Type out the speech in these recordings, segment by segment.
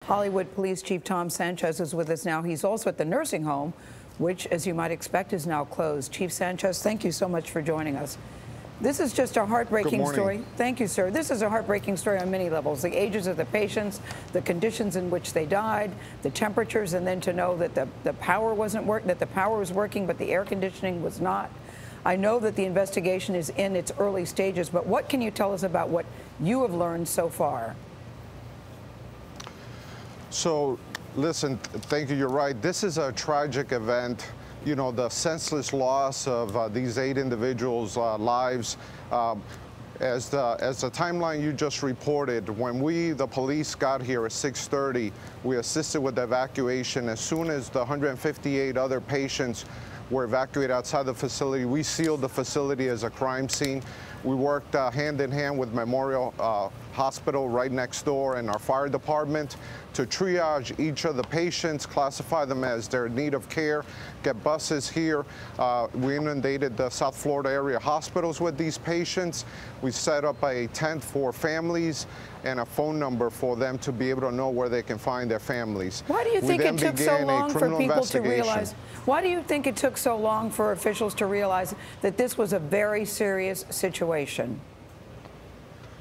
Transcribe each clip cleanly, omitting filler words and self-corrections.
Hollywood Police Chief Tom Sanchez is with us now. He's also at the nursing home, which, as you might expect, is now closed. Chief Sanchez, thank you so much for joining us. This is just a heartbreaking story. Thank you, sir. This is a heartbreaking story on many levels. The ages of the patients, the conditions in which they died, the temperatures, and then to know that the power wasn't working, that the power was working, but the air conditioning was not. I know that the investigation is in its early stages, but what can you tell us about what you have learned so far? So, listen, thank you. You're right. This is a tragic event. You know, the senseless loss of these 8 individuals' lives. As the timeline you just reported, when the police got here at 6:30, we assisted with the evacuation. As soon as the 158 other patients were evacuated outside the facility, we sealed the facility as a crime scene. We worked hand in hand with Memorial Hospital right next door and our fire department to triage each of the patients, classify them as they're in need of care, get buses here. We inundated the South Florida area hospitals with these patients. We set up a tent for families and a phone number for them to be able to know where they can find their families. Why do you think it took so long for people to realize? Why do you think it took so long for officials to realize that this was a very serious situation?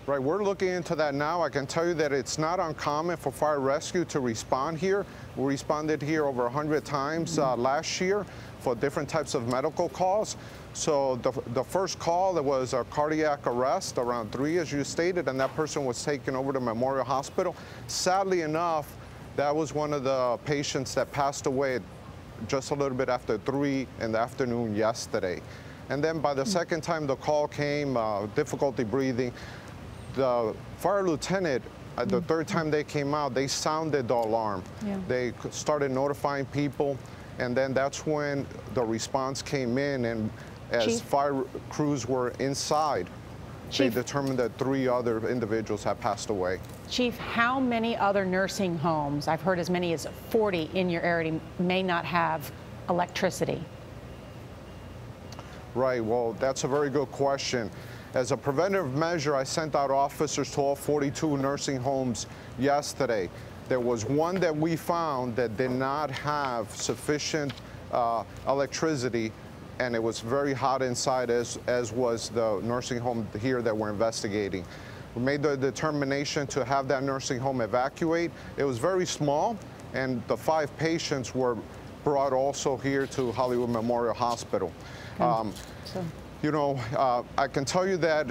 Right, we're looking into that now. I can tell you that it's not uncommon for fire rescue to respond here. We responded here over 100 times last year for different types of medical calls. So the first call, there was a cardiac arrest around 3, as you stated, and that person was taken over to Memorial Hospital. Sadly enough, that was one of the patients that passed away just a little bit after 3 in the afternoon yesterday. And then by the second time the call came, difficulty breathing, the fire lieutenant, the third time they came out, they sounded the alarm. They started notifying people, and then that's when the response came in, and as fire crews were inside, they determined that 3 other individuals had passed away. Chief, how many other nursing homes, I've heard as many as 40 in your area, may not have electricity? Right, well, that's a very good question. As a preventive measure, I sent out officers to all 42 nursing homes yesterday. There was one that we found that did not have sufficient electricity, and it was very hot inside, as was the nursing home here that we're investigating. We made the determination to have that nursing home evacuate. It was very small, and the 5 patients were brought also here to Hollywood Memorial Hospital. You know, I can tell you that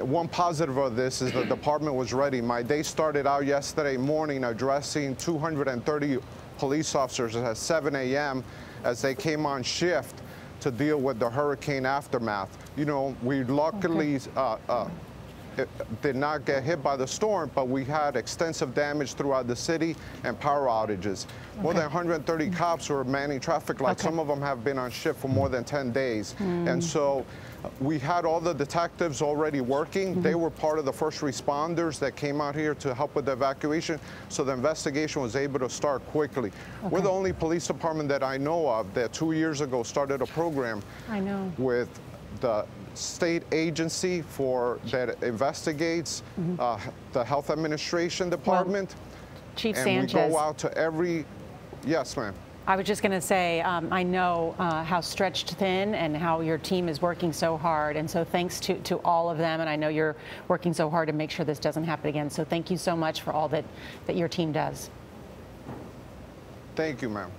one positive of this is the department was ready. My day started out yesterday morning addressing 230 police officers at 7 a.m. as they came on shift to deal with the hurricane aftermath. You know, we luckily did not get hit by the storm, but we had extensive damage throughout the city and power outages. More than 130 cops were manning traffic lights. Some of them have been on shift for more than 10 days. And so we had all the detectives already working. They were part of the first responders that came out here to help with the evacuation, so the investigation was able to start quickly. We're the only police department that I know of that 2 years ago started a program with the state agency that investigates the Health Administration Department. Chief Sanchez. And we go out to every, yes, ma'am. I was just going to say, I know how stretched thin and how your team is working so hard. And so thanks to all of them. And I know you're working so hard to make sure this doesn't happen again. So thank you so much for all that your team does. Thank you, ma'am.